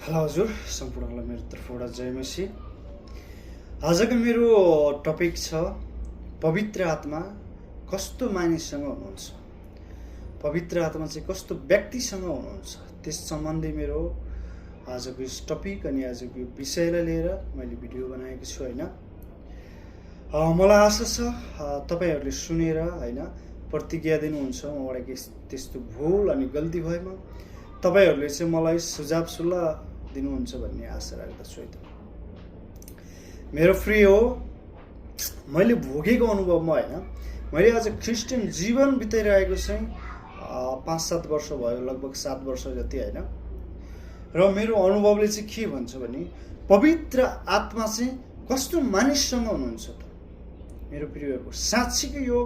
Hello हजुर, सम्पूर्णलाई मेरो तर्फबाट जय मसी। आजको मेरो टपिक छ पवित्र आत्मा कस्तो मानिससँग हुनुहुन्छ, पवित्र आत्मा चाहिँ कस्तो व्यक्तिसँग हुनुहुन्छ, त्यस सम्बन्धी मेरो आजको यस टपिक अनि आजको यो विषयलाई लिएर मैले भिडियो बनाएको छु होइन। मलाई आशा छ तपाईँहरूले सुनेर होइन प्रतिज्ञा दिनुहुन्छ। मबाट के त्यस्तो भुल अनि गल्ती भएमा तपाईँहरूले चाहिँ मलाई सुझाव सल्लाह दिनुहुन्छ भन्ने आशा राख्दछु है त। मेरो प्रिय हो, मैले भोगेको अनुभवमा होइन, मैले आज क्रिस्चियन जीवन बिताइरहेको चाहिँ 5-7 वर्ष भयो, लगभग 7 वर्ष जति होइन। र मेरो अनुभवले चाहिँ के भन्छ भने पवित्र आत्मा चाहिँ कस्तो मानिससँग हुनुहुन्छ त मेरो प्रियहरू। साँच्चीकै यो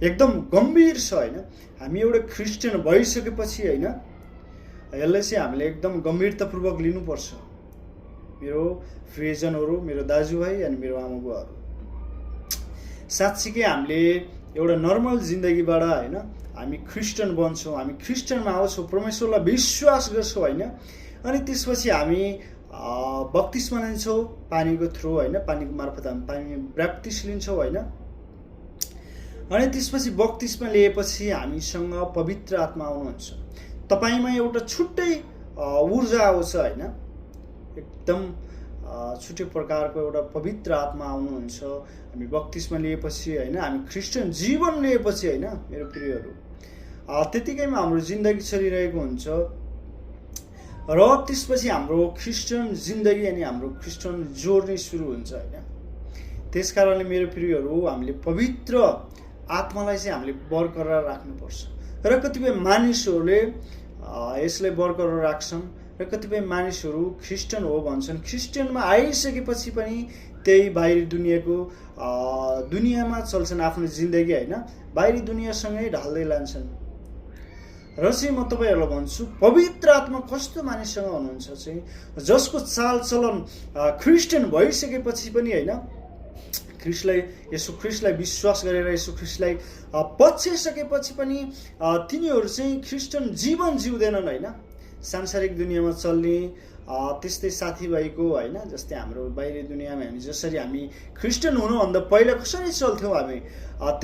एकदम गम्भीर छ होइन। हामी एउटा क्रिस्चियन भइसकेपछि होइन यसलाई चाहिँ हामीले एकदम गम्भीरतापूर्वक लिनुपर्छ। मेरो प्रियजनहरू, मेरो दाजुभाइ अनि मेरो आमा बुवाहरू, साँच्चीकै हामीले एउटा नर्मल जिन्दगीबाट होइन हामी क्रिस्चियन बन्छौँ, हामी क्रिस्चियनमा आउँछौँ, परमेश्वरलाई विश्वास गर्छौँ होइन। अनि त्यसपछि हामी बप्तिस्मा लिन्छौँ पानीको थ्रु होइन, पानीको मार्फत हामी पानी ब्याप्टिस्ट लिन्छौँ होइन। अनि त्यसपछि बप्तिस्मा लिएपछि हामीसँग पवित्र आत्मा आउनुहुन्छ। तपाईमा एउटा छुट्टै ऊर्जा आउँछ होइन, एकदम छुट्टै प्रकारको एउटा पवित्र आत्मा आउनुहुन्छ। हामी बप्तिस्मा लिएपछि होइन, हामी क्रिस्चियन जीवन लिएपछि होइन मेरो प्रियहरू, त्यतिकैमा हाम्रो जिन्दगी चलिरहेको हुन्छ। र त्यसपछि हाम्रो क्रिस्चियन जिन्दगी अनि हाम्रो क्रिस्चियन जोर्नी सुरु हुन्छ होइन। त्यस कारणले मेरो प्रियहरू, हामीले पवित्र आत्मालाई चाहिँ हामीले बरकरार राख्नुपर्छ। र कतिपय मानिसहरूले यसलाई बरकरार राख्छन् र कतिपय मानिसहरू क्रिस्चियन हो भन्छन्, क्रिस्चियनमा आइसकेपछि पनि त्यही बाहिरी दुनियाँमा चल्छन् आफ्नो जिन्दगी होइन, बाहिरी दुनियाँसँगै ढाल्दै लान्छन्। र चाहिँ म तपाईँहरूलाई भन्छु पवित्र आत्मा कस्तो मानिससँग हुनुहुन्छ चाहिँ, जसको चालचलन क्रिस्चियन भइसकेपछि पनि होइन, यसो ख्रिस्टलाई विश्वास गरेर यसो ख्रिस्टलाई पछ्याइसकेपछि पनि तिनीहरू चाहिँ क्रिस्चियन जीवन जिउँदैनन् होइन। सांसारिक दुनियाँमा चल्ने त्यस्तै साथीभाइको होइन, जस्तै हाम्रो बाहिरी दुनियाँमा जसरी हामी क्रिस्चियन हुनुभन्दा पहिला कसरी चल्थ्यौँ हामी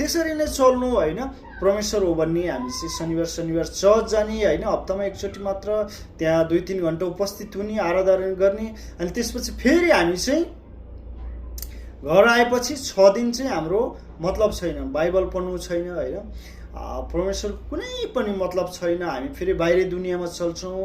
त्यसरी नै चल्नु होइन। परमेश्वर हो भन्ने, हामी चाहिँ शनिबार चर्च जाने होइन, हप्तामा एकचोटि मात्र त्यहाँ 2-3 घन्टा उपस्थित हुने, आराधना गर्ने। अनि त्यसपछि फेरि हामी चाहिँ घर आएपछि 6 दिन चाहिँ हाम्रो मतलब छैन, बाइबल पढ्नु छैन होइन, परमेश्वरको कुनै पनि मतलब छैन। हामी फेरि बाहिरी दुनियाँमा चल्छौँ